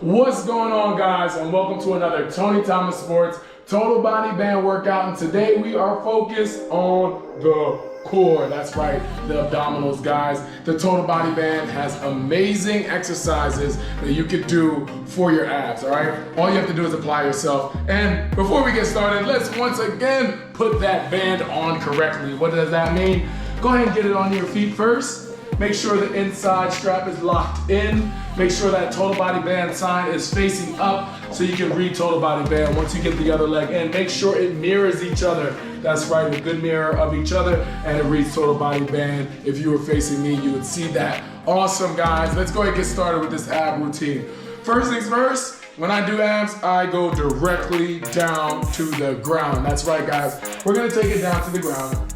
What's going on, guys, and welcome to another Tony Thomas Sports Total Body Band workout. And today we are focused on the core. That's right, the abdominals, guys. The Total Body Band has amazing exercises that you can do for your abs, all right? All you have to do is apply yourself. And before we get started, let's once again put that band on correctly. What does that mean? Go ahead and get it on your feet first. Make sure the inside strap is locked in. Make sure that total body band sign is facing up so you can read total body band. Once you get the other leg in, make sure it mirrors each other. That's right, a good mirror of each other, and it reads total body band. If you were facing me, you would see that. Awesome, guys. Let's go ahead and get started with this ab routine. First things first, when I do abs, I go directly down to the ground. That's right, guys. We're gonna take it down to the ground.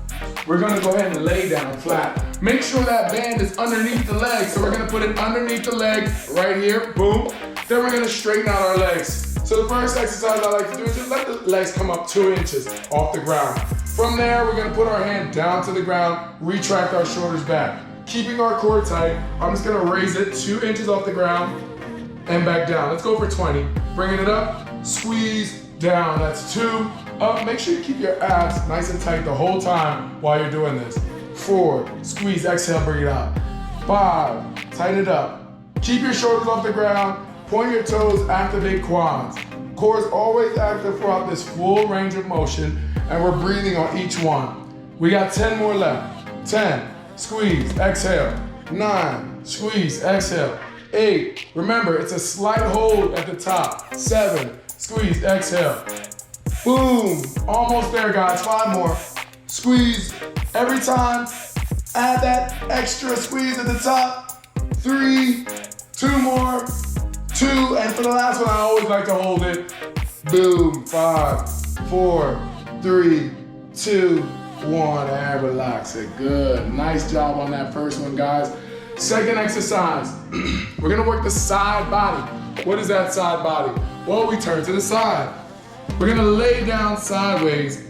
We're gonna go ahead and lay down flat. Make sure that band is underneath the leg. So we're gonna put it underneath the leg right here, boom. Then we're gonna straighten out our legs. So the first exercise I like to do is just let the legs come up 2 inches off the ground. From there, we're gonna put our hand down to the ground, retract our shoulders back. Keeping our core tight, I'm just gonna raise it 2 inches off the ground and back down. Let's go for 20. Bringing it up, squeeze, down, that's 2. Up, make sure you keep your abs nice and tight the whole time while you're doing this. 4, squeeze, exhale, bring it out. 5, tighten it up. Keep your shoulders off the ground, point your toes, activate quads. Core is always active throughout this full range of motion, and we're breathing on each one. We got 10 more left. 10, squeeze, exhale. 9, squeeze, exhale. 8, remember, it's a slight hold at the top. 7, squeeze, exhale. Boom, almost there, guys. 5 more. Squeeze every time. Add that extra squeeze at the top. 3, 2 more, 2, and for the last one, I always like to hold it. Boom, 5, 4, 3, 2, 1, and relax it. Good, nice job on that first one, guys. Second exercise, we're gonna work the side body. What is that side body? Well, we turn to the side. We're gonna lay down sideways.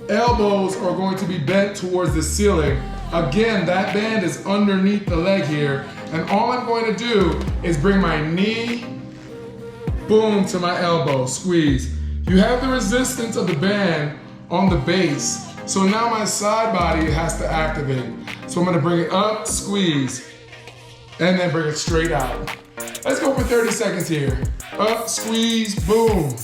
Elbows are going to be bent towards the ceiling. Again, that band is underneath the leg here. And all I'm going to do is bring my knee, boom, to my elbow, squeeze. You have the resistance of the band on the base. So now my side body has to activate. So I'm gonna bring it up, squeeze, and then bring it straight out. Let's go for 30 seconds here. Up, squeeze, boom.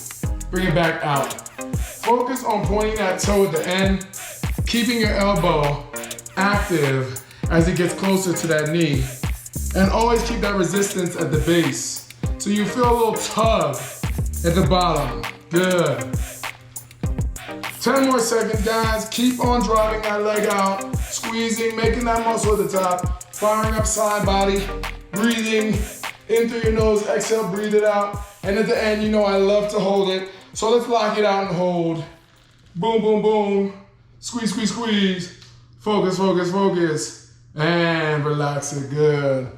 Bring it back out. Focus on pointing that toe at the end, keeping your elbow active as it gets closer to that knee. And always keep that resistance at the base. So you feel a little tug at the bottom. Good. 10 more seconds, guys. Keep on driving that leg out, squeezing, making that muscle at the top, firing up side body, breathing in through your nose, exhale, breathe it out. And at the end, you know I love to hold it. So let's lock it out and hold. Boom, boom, boom. Squeeze, squeeze, squeeze. Focus, focus, focus. And relax it, good.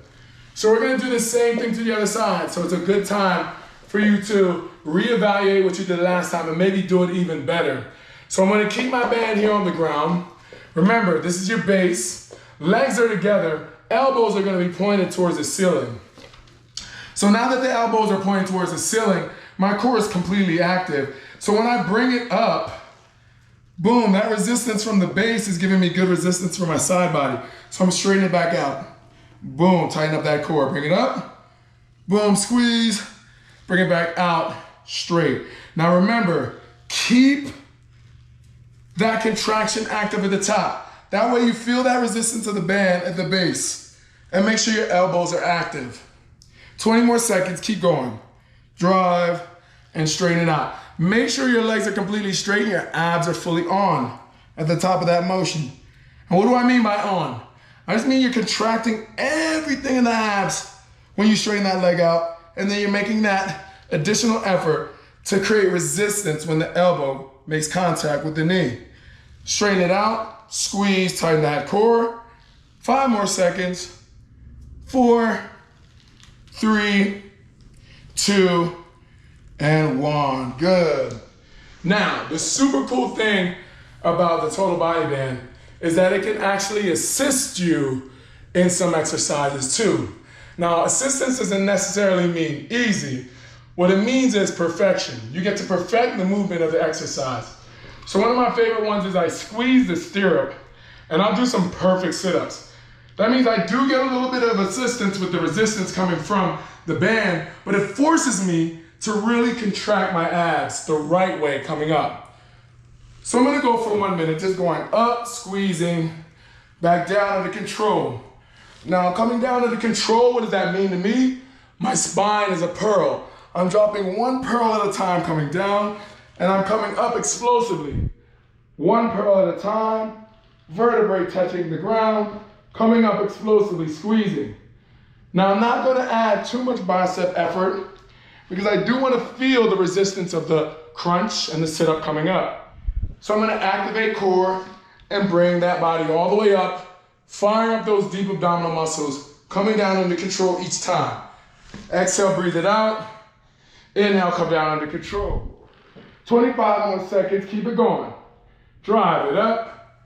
So we're gonna do the same thing to the other side. So it's a good time for you to reevaluate what you did last time and maybe do it even better. So I'm gonna keep my band here on the ground. Remember, this is your base. Legs are together. Elbows are gonna be pointed towards the ceiling. So now that the elbows are pointing towards the ceiling, my core is completely active. So when I bring it up, boom, that resistance from the base is giving me good resistance for my side body. So I'm straightening it back out. Boom, tighten up that core. Bring it up, boom, squeeze, bring it back out, straight. Now remember, keep that contraction active at the top. That way you feel that resistance of the band at the base. And make sure your elbows are active. 20 more seconds, keep going. Drive and straighten it out. Make sure your legs are completely straight and your abs are fully on at the top of that motion. And what do I mean by on? I just mean you're contracting everything in the abs when you straighten that leg out, and then you're making that additional effort to create resistance when the elbow makes contact with the knee. Straighten it out, squeeze, tighten that core. 5 more seconds. 4, 3, 2, and 1. Good. Now, the super cool thing about the total body band is that it can actually assist you in some exercises too. Now, assistance doesn't necessarily mean easy. What it means is perfection. You get to perfect the movement of the exercise. So one of my favorite ones is I squeeze the stirrup and I'll do some perfect sit-ups. That means I do get a little bit of assistance with the resistance coming from the band, but it forces me to really contract my abs the right way coming up. So I'm gonna go for 1 minute, just going up, squeezing, back down under control. Now coming down under control, what does that mean to me? My spine is a pearl. I'm dropping one pearl at a time coming down, and I'm coming up explosively. One pearl at a time, vertebrae touching the ground, coming up explosively, squeezing. Now I'm not gonna add too much bicep effort because I do wanna feel the resistance of the crunch and the sit-up coming up. So I'm gonna activate core and bring that body all the way up, firing up those deep abdominal muscles, coming down under control each time. Exhale, breathe it out. Inhale, come down under control. 25 more seconds, keep it going. Drive it up,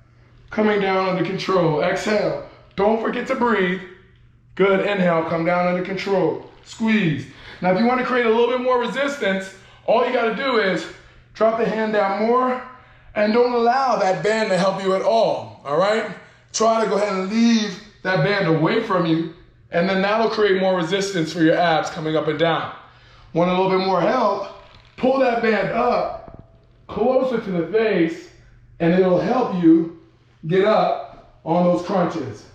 coming down under control. Exhale, don't forget to breathe. Good, inhale, come down under control. Squeeze. Now if you want to create a little bit more resistance, all you got to do is drop the hand down more and don't allow that band to help you at all right? Try to go ahead and leave that band away from you, and then that'll create more resistance for your abs coming up and down. Want a little bit more help? Pull that band up closer to the face, and it'll help you get up on those crunches.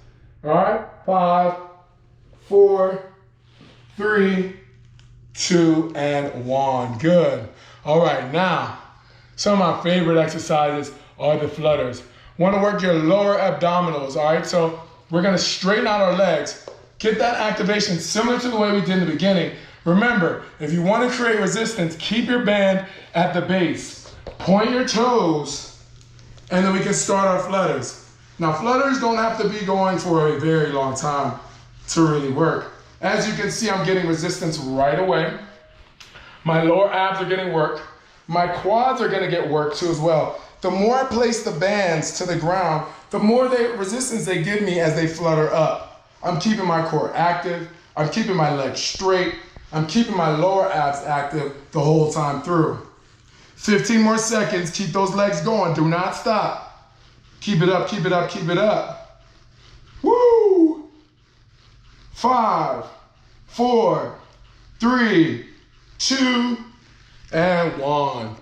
All right? 5, 4, 3, 2, and 1. Good. All right, now, some of my favorite exercises are the flutters. Want to work your lower abdominals, all right? So we're gonna straighten out our legs, get that activation similar to the way we did in the beginning. Remember, if you want to create resistance, keep your band at the base. Point your toes, and then we can start our flutters. Now, flutters don't have to be going for a very long time to really work. As you can see, I'm getting resistance right away. My lower abs are getting work. My quads are gonna get work too as well. The more I place the bands to the ground, the more resistance they give me as they flutter up. I'm keeping my core active. I'm keeping my legs straight. I'm keeping my lower abs active the whole time through. 15 more seconds, keep those legs going, do not stop. Keep it up, keep it up, keep it up. Woo! 5, 4, 3, 2, and 1.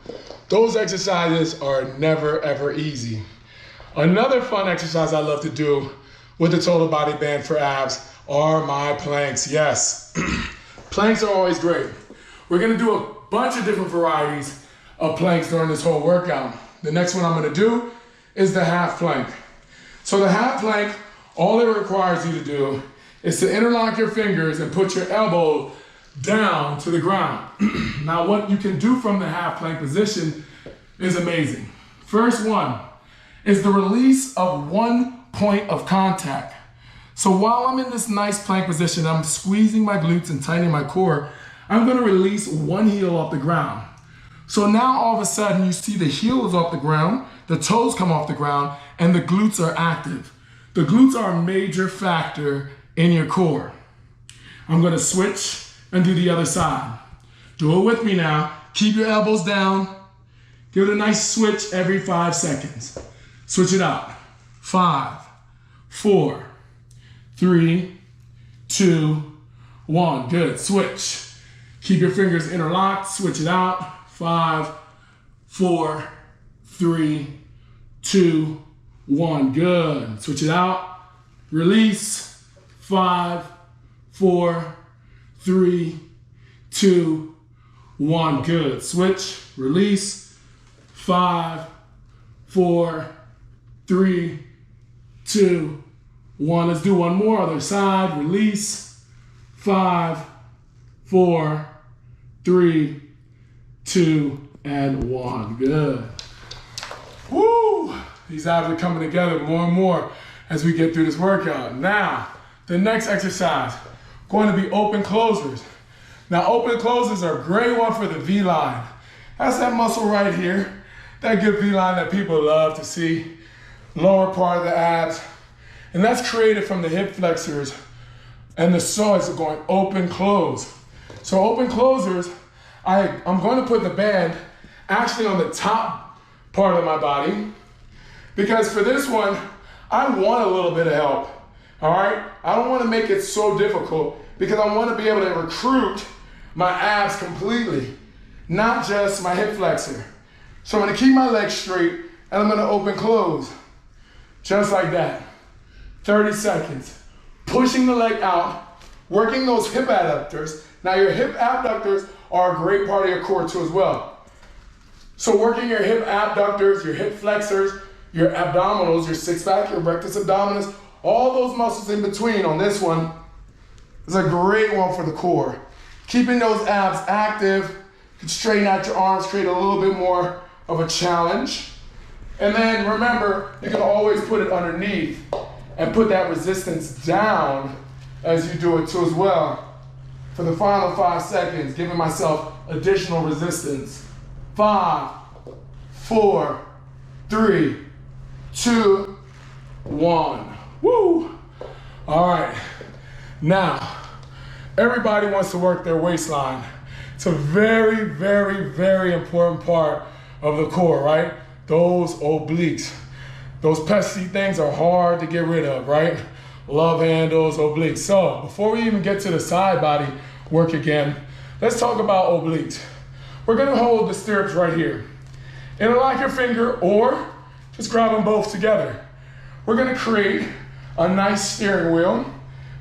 Those exercises are never ever easy. Another fun exercise I love to do with the total body band for abs are my planks. Yes, planks are always great. We're gonna do a bunch of different varieties of planks during this whole workout. The next one I'm gonna do is the half plank. So the half plank, all it requires you to do is to interlock your fingers and put your elbow down to the ground. Now what you can do from the half plank position is amazing. First one is the release of one point of contact. So while I'm in this nice plank position, I'm squeezing my glutes and tightening my core, I'm gonna release one heel off the ground. So now all of a sudden you see the heel is off the ground, the toes come off the ground, and the glutes are active. The glutes are a major factor in your core. I'm gonna switch and do the other side. Do it with me now. Keep your elbows down. Give it a nice switch every 5 seconds. Switch it out. 5, 4, 3, 2, 1. Good. Switch. Keep your fingers interlocked. Switch it out. 5, 4, 3, 2, 1. Good. Switch it out. Release. 5, 4, 3, 2, 1. Good. Switch. Release. 5, 4, 3, 2, 1. Let's do one more. Other side. Release. 5, 4, 3, 2, and 1. Good. Woo! These abs are coming together more and more as we get through this workout. Now, the next exercise, going to be open closers. Now, open closers are a great one for the V-line. That's that muscle right here, that good V-line that people love to see, lower part of the abs. And that's created from the hip flexors And the saws are going open, close. So open closers, I'm going to put the band actually on the top part of my body, because for this one, I want a little bit of help, all right? I don't want to make it so difficult because I want to be able to recruit my abs completely, not just my hip flexor. So I'm going to keep my legs straight and I'm going to open close, just like that. 30 seconds. Pushing the leg out, working those hip adductors. Now your hip abductors are a great part of your core too as well. So working your hip abductors, your hip flexors, your abdominals, your six pack, your rectus abdominis, all those muscles in between on this one is a great one for the core. Keeping those abs active, you can straighten out your arms, create a little bit more of a challenge. And then remember, you can always put it underneath and put that resistance down as you do it too as well. For the final 5 seconds, giving myself additional resistance. 5, 4, 3, 2, 1. Woo! All right. Now, everybody wants to work their waistline. It's a very, very, very important part of the core, right? Those obliques. Those pesky things are hard to get rid of, right? Love handles, obliques. So before we even get to the side body work again, let's talk about obliques. We're gonna hold the stirrups right here. Interlock your finger or just grab them both together. We're gonna create a nice steering wheel,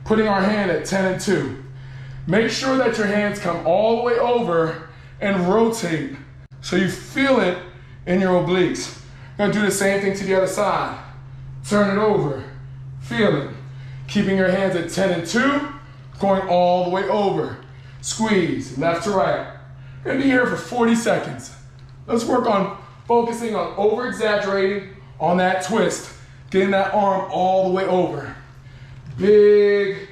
putting our hand at 10 and 2. Make sure that your hands come all the way over and rotate so you feel it in your obliques. Gonna do the same thing to the other side. Turn it over, feel it. Keeping your hands at 10 and 2, going all the way over. Squeeze, left to right. Gonna be here for 40 seconds. Let's work on focusing on over-exaggerating on that twist, getting that arm all the way over. Big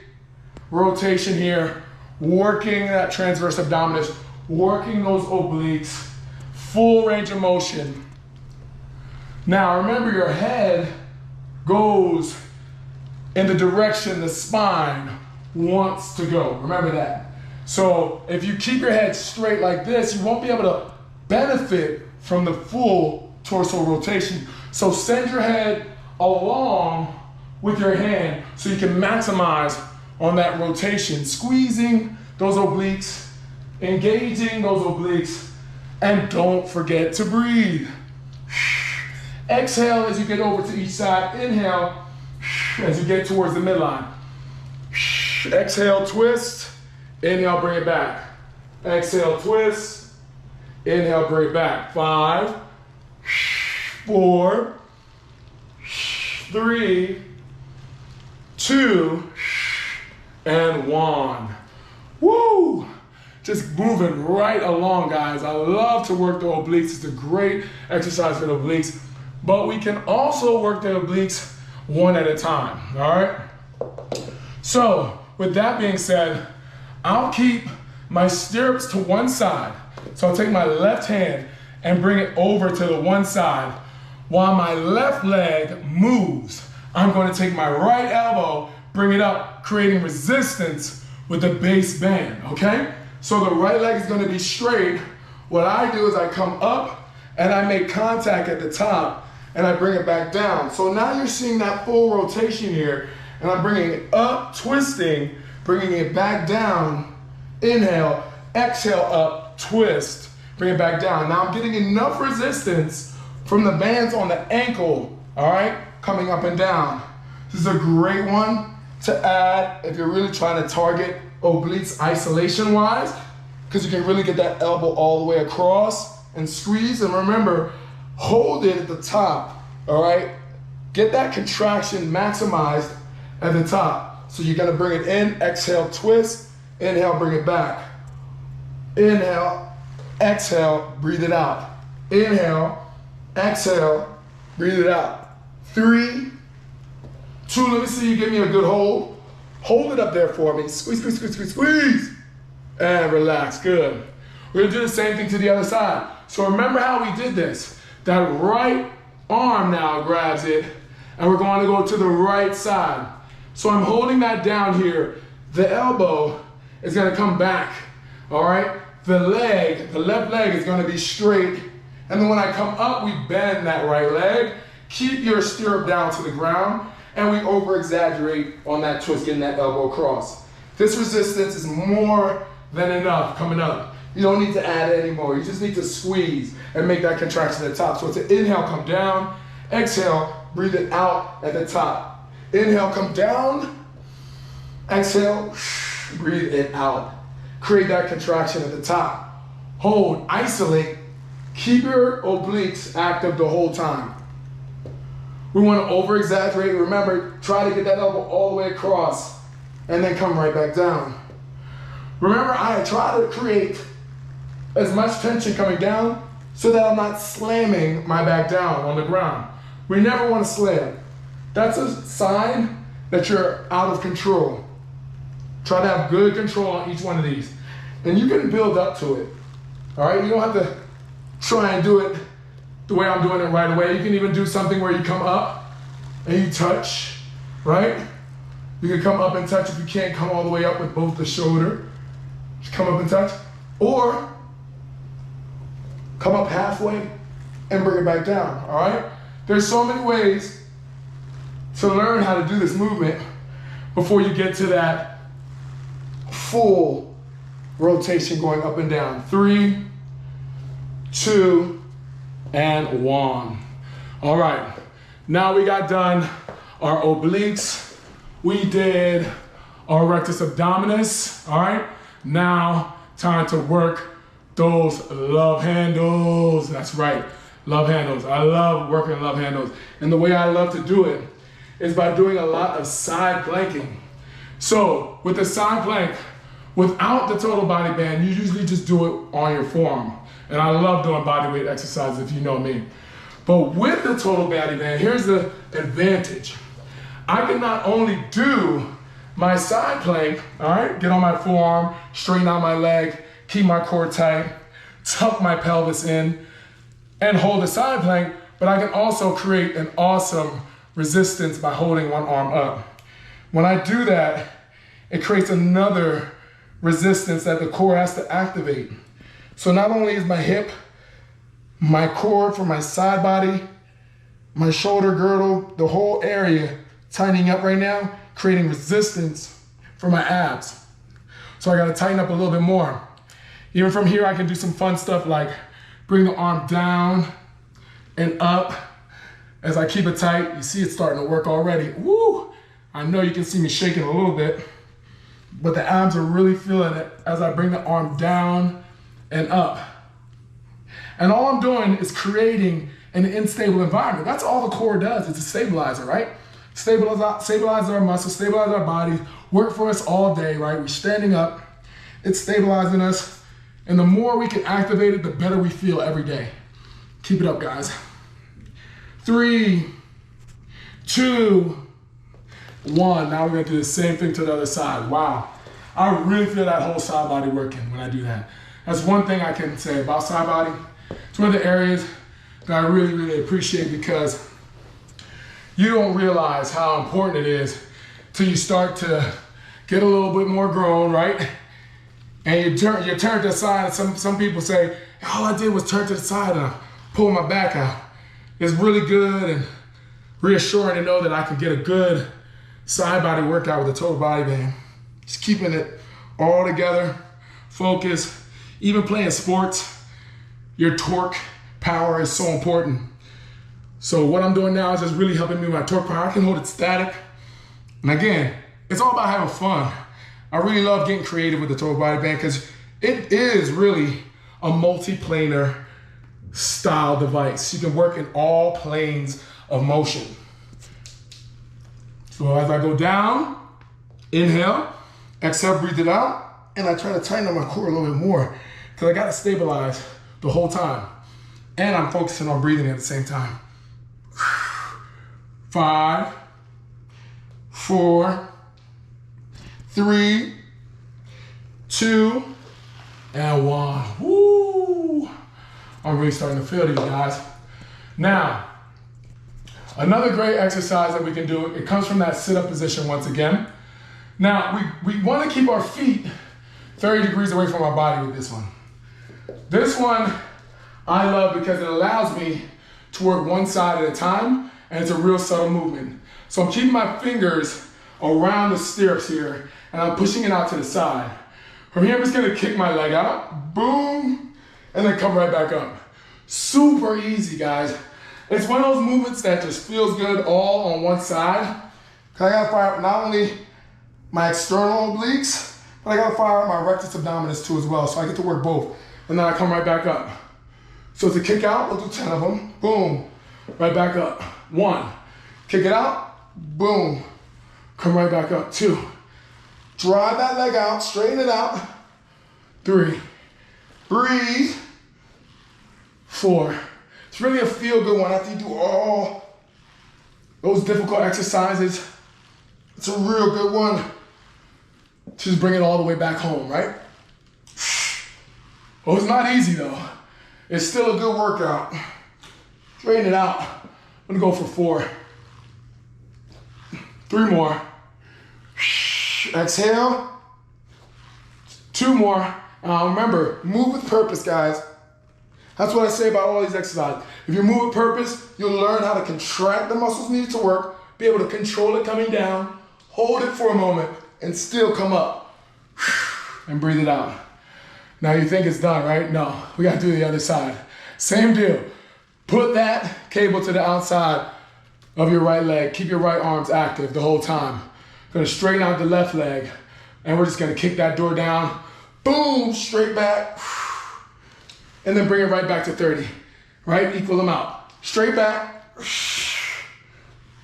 rotation here, working that transverse abdominis, working those obliques, full range of motion. Now remember, your head goes in the direction the spine wants to go. Remember that. So if you keep your head straight like this, you won't be able to benefit from the full torso rotation. So send your head along with your hand so you can maximize on that rotation, squeezing those obliques, engaging those obliques, and don't forget to breathe. Exhale as you get over to each side. Inhale as you get towards the midline. Exhale, twist. Inhale, bring it back. Exhale, twist. Inhale, bring it back. 5, 4, 3, 2, and 1. Woo! Just moving right along, guys. I love to work the obliques. It's a great exercise for the obliques. But we can also work the obliques one at a time, all right? So, with that being said, I'll keep my stirrups to one side. So I'll take my left hand and bring it over to the one side. While my left leg moves, I'm going to take my right elbow, bring it up, creating resistance with the base band, okay? So the right leg is going to be straight. What I do is I come up and I make contact at the top and I bring it back down. So now you're seeing that full rotation here, and I'm bringing it up, twisting, bringing it back down. Inhale, exhale up, twist, bring it back down. Now I'm getting enough resistance from the bands on the ankle, all right, coming up and down. This is a great one to add if you're really trying to target obliques isolation-wise, because you can really get that elbow all the way across and squeeze. And remember, hold it at the top, all right? Get that contraction maximized at the top. So you're gonna bring it in, exhale, twist, inhale, bring it back. Inhale, exhale, breathe it out. Inhale, exhale, breathe it out. 3, 2, let me see you give me a good hold. Hold it up there for me. Squeeze, squeeze, squeeze, squeeze, squeeze. And relax, good. We're gonna do the same thing to the other side. So remember how we did this. That right arm now grabs it, and we're going to go to the right side. So I'm holding that down here. the elbow is gonna come back, all right? The left leg is gonna be straight, and then when I come up, we bend that right leg. Keep your stirrup down to the ground, and we over-exaggerate on that twist, getting that elbow across. This resistance is more than enough coming up. You don't need to add any more. You just need to squeeze and make that contraction at the top. So it's an inhale, come down. Exhale, breathe it out at the top. Inhale, come down. Exhale, breathe it out. Create that contraction at the top. Hold, isolate. Keep your obliques active the whole time. We want to over-exaggerate. Remember, try to get that elbow all the way across and then come right back down. Remember, I try to create as much tension coming down so that I'm not slamming my back down on the ground. We never want to slam. That's a sign that you're out of control. Try to have good control on each one of these. And you can build up to it. All right, you don't have to try and do it the way I'm doing it right away. You can even do something where you come up and you touch, right? You can come up and touch if you can't come all the way up with both the shoulder. Just come up and touch. Or come up halfway and bring it back down, all right? There's so many ways to learn how to do this movement before you get to that full rotation going up and down. 3, 2, and 1. All right, now we got done our obliques. We did our rectus abdominis, all right? Now, time to work those love handles. That's right, love handles. I love working love handles. And the way I love to do it is by doing a lot of side planking. So with the side plank, without the total body band, you usually just do it on your forearm. And I love doing body weight exercises if you know me. But with the total body band, here's the advantage. I can not only do my side plank, all right, get on my forearm, straighten out my leg, keep my core tight, tuck my pelvis in, and hold the side plank, but I can also create an awesome resistance by holding one arm up. When I do that, it creates another resistance that the core has to activate. So not only is my hip, my core for my side body, my shoulder girdle, the whole area tightening up right now, creating resistance for my abs. So I gotta tighten up a little bit more. Even from here, I can do some fun stuff like bring the arm down and up as I keep it tight. You see it starting to work already. Woo! I know you can see me shaking a little bit, but the abs are really feeling it as I bring the arm down and up. And all I'm doing is creating an unstable environment. That's all the core does. It's a stabilizer, right? Stabilize our muscles, stabilize our bodies, work for us all day, right? We're standing up, it's stabilizing us. And the more we can activate it, the better we feel every day. Keep it up, guys. 3, 2, 1. Now we're gonna do the same thing to the other side. Wow. I really feel that whole side body working when I do that. That's one thing I can say about side body. It's one of the areas that I really, really appreciate because you don't realize how important it is till you start to get a little bit more grown, right? And you turn to the side, and some people say, all I did was turn to the side and pull my back out. It's really good and reassuring to know that I can get a good side body workout with a total body band. Just keeping it all together, focus. Even playing sports, your torque power is so important. So what I'm doing now is just really helping me with my torque power. I can hold it static. And again, it's all about having fun. I really love getting creative with the total body band because it is really a multi-planar style device. You can work in all planes of motion. So as I go down, inhale, exhale, breathe it out, and I try to tighten up my core a little bit more because I got to stabilize the whole time. And I'm focusing on breathing at the same time. 5, 4, 3, 2, and 1. Woo! I'm really starting to feel these, guys. Now, another great exercise that we can do, it comes from that sit-up position once again. Now, we want to keep our feet 30 degrees away from our body with this one. This one I love because it allows me to work one side at a time, and it's a real subtle movement. So I'm keeping my fingers around the stirrups here, and I'm pushing it out to the side. From here, I'm just gonna kick my leg out, boom, and then come right back up. Super easy, guys. It's one of those movements that just feels good all on one side. Cause I gotta fire up not only my external obliques, but I gotta fire up my rectus abdominis too as well, so I get to work both. And then I come right back up. So to kick out, we'll do 10 of them, boom, right back up. 1, kick it out, boom, come right back up. 2, drive that leg out, straighten it out. 3, breathe. 4, it's really a feel-good one after you do all those difficult exercises. It's a real good one. Just bring it all the way back home, right? Well, it's not easy though. It's still a good workout. Straighten it out. I'm gonna go for 4. 3 more. Exhale. 2 more. Remember, move with purpose, guys. That's what I say about all these exercises. If you move with purpose, you'll learn how to contract the muscles needed to work, be able to control it coming down, hold it for a moment, and still come up. And breathe it out. Now you think it's done, right? No, we gotta do the other side. Same deal. Put that cable to the outside of your right leg. Keep your right arms active the whole time. Gonna straighten out the left leg, and we're just gonna kick that door down. Boom, straight back. And then bring it right back to 30, right? Equal them out. Straight back.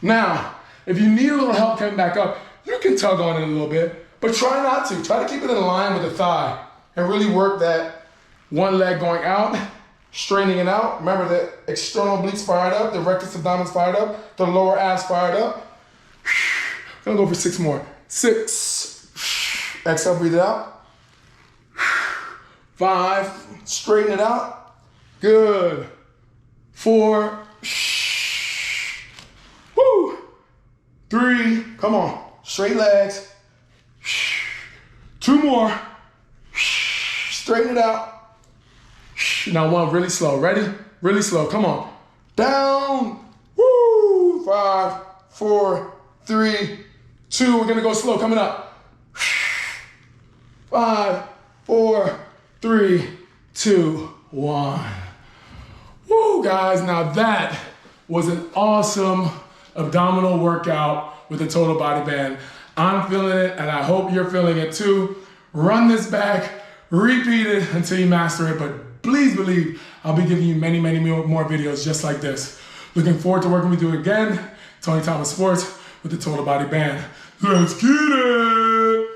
Now, if you need a little help coming back up, you can tug on it a little bit, but try not to. Try to keep it in line with the thigh and really work that one leg going out, straightening it out. Remember the external obliques fired up, the rectus abdominis fired up, the lower abs fired up. Gonna go for 6 more. 6. Exhale, breathe it out. 5, straighten it out. Good. 4. Woo. 3, come on. Straight legs. 2 more. Straighten it out. Now 1, really slow. Ready? Really slow. Come on. Down. Woo. 5, 4, 3, 2. We're gonna go slow. Coming up. 5, 4, 3, 2, 1. Woo, guys, now that was an awesome abdominal workout with a total body band. I'm feeling it, and I hope you're feeling it too. Run this back, repeat it until you master it, but please believe I'll be giving you many, many more videos just like this. Looking forward to working with you again. Tony Thomas Sports with the total body band. Let's get it!